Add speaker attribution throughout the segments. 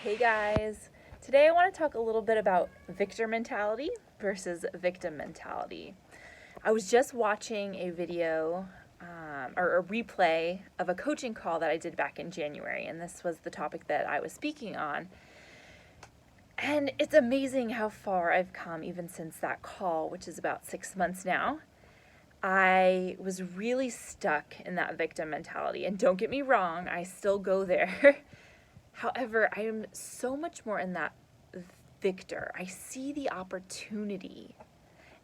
Speaker 1: Hey guys, today I want to talk a little bit about victor mentality versus victim mentality. I was just watching a video or a replay of a coaching call that I did back in January, and this was the topic that I was speaking on. And it's amazing how far I've come even since that call, which is about 6 months now. I was really stuck in that victim mentality, and don't get me wrong, I still go there. However, I am so much more in that victor. I see the opportunity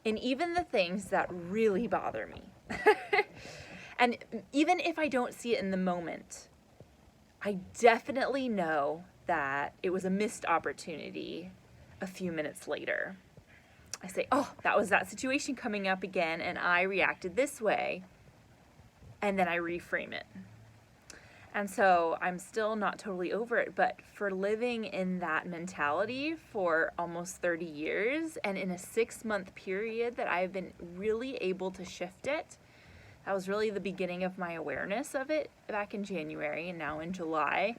Speaker 1: in even the things that really bother me. And even if I don't see it in the moment, I definitely know that it was a missed opportunity a few minutes later. I say, oh, that was that situation coming up again, and I reacted this way. And then I reframe it. And so I'm still not totally over it, but for living in that mentality for almost 30 years and in a 6-month period that I've been really able to shift it, that was really the beginning of my awareness of it back in January, and now in July,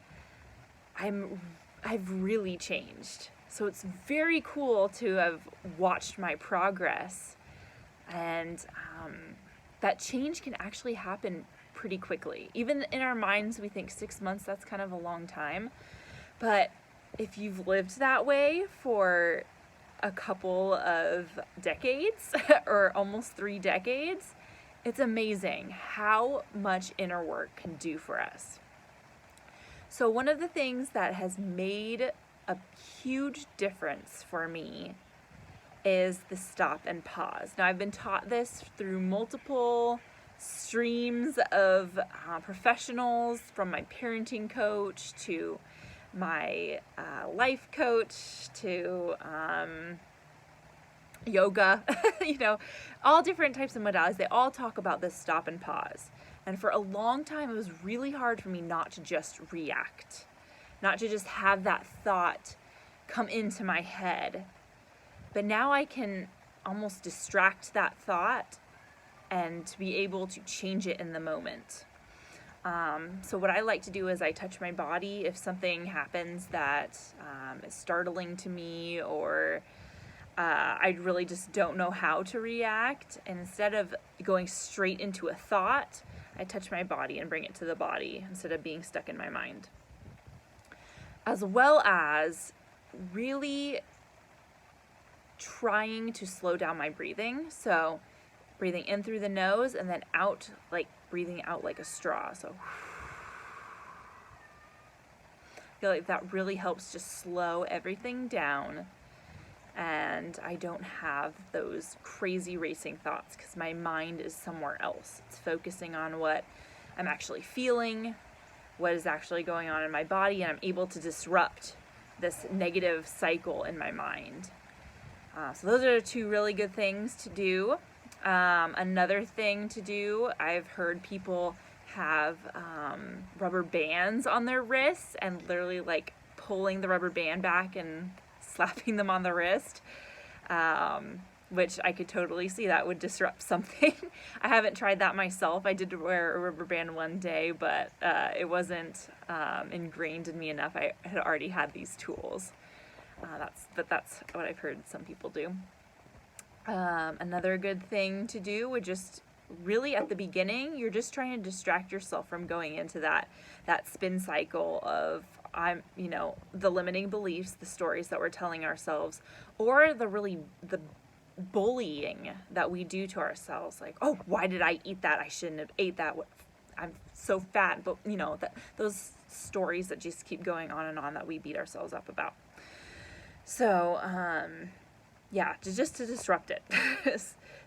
Speaker 1: I've really changed. So it's very cool to have watched my progress, and that change can actually happen pretty quickly. Even in our minds, we think 6 months, that's kind of a long time. But if you've lived that way for a couple of decades or almost 3 decades, it's amazing how much inner work can do for us. So one of the things that has made a huge difference for me is the stop and pause. Now, I've been taught this through multiple streams of professionals, from my parenting coach to my life coach to yoga, all different types of modalities. They all talk about this stop and pause. And for a long time, it was really hard for me not to just react, not to just have that thought come into my head. But now I can almost distract that thought and to be able to change it in the moment. So what I like to do is I touch my body if something happens that is startling to me, or I really just don't know how to react. And instead of going straight into a thought, I touch my body and bring it to the body instead of being stuck in my mind. As well as really trying to slow down my breathing. So breathing in through the nose and then out, like breathing out like a straw. So I feel like that really helps just slow everything down, and I don't have those crazy racing thoughts because my mind is somewhere else. It's focusing on what I'm actually feeling, what is actually going on in my body, and I'm able to disrupt this negative cycle in my mind. So those are 2 really good things to do. Another thing to do, I've heard people have rubber bands on their wrists and literally like pulling the rubber band back and slapping them on the wrist, which I could totally see that would disrupt something. I haven't tried that myself. I did wear a rubber band one day, but it wasn't ingrained in me enough. I had already had these tools. That's what I've heard some people do. Another good thing to do would just really at the beginning, you're just trying to distract yourself from going into that spin cycle of the limiting beliefs, the stories that we're telling ourselves, or the bullying that we do to ourselves. Like, oh, why did I eat that? I shouldn't have ate that. I'm so fat. But those stories that just keep going on and on that we beat ourselves up about. So, just to disrupt it.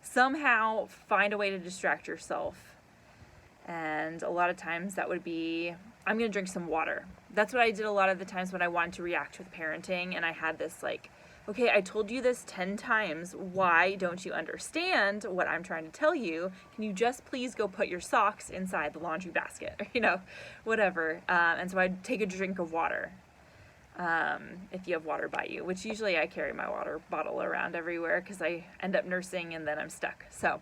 Speaker 1: Somehow find a way to distract yourself. And a lot of times that would be, I'm going to drink some water. That's what I did a lot of the times when I wanted to react with parenting. And I had this like, okay, I told you this 10 times. Why don't you understand what I'm trying to tell you? Can you just please go put your socks inside the laundry basket? Or, whatever. And so I'd take a drink of water. If you have water by you, which usually I carry my water bottle around everywhere because I end up nursing and then I'm stuck. So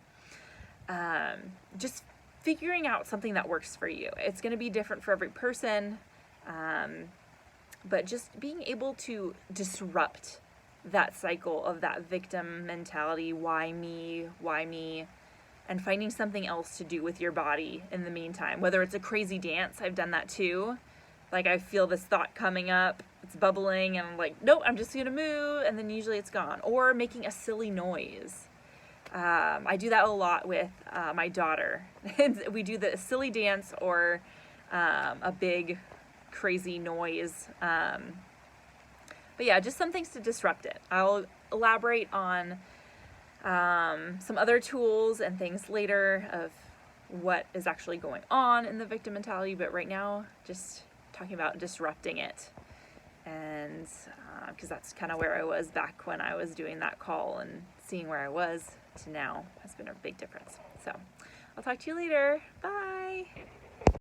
Speaker 1: just figuring out something that works for you. It's going to be different for every person. but just being able to disrupt that cycle of that victim mentality, why me, and finding something else to do with your body in the meantime. Whether it's a crazy dance, I've done that too. Like I feel this thought coming up, it's bubbling, and I'm like, nope, I'm just gonna move, and then usually it's gone. Or making a silly noise. I do that a lot with my daughter. We do the silly dance or a big crazy noise. But yeah, just some things to disrupt it. I'll elaborate on some other tools and things later of what is actually going on in the victim mentality, but right now, just talking about disrupting it. And because that's kind of where I was back when I was doing that call, and seeing where I was to now has been a big difference. So I'll talk to you later. Bye.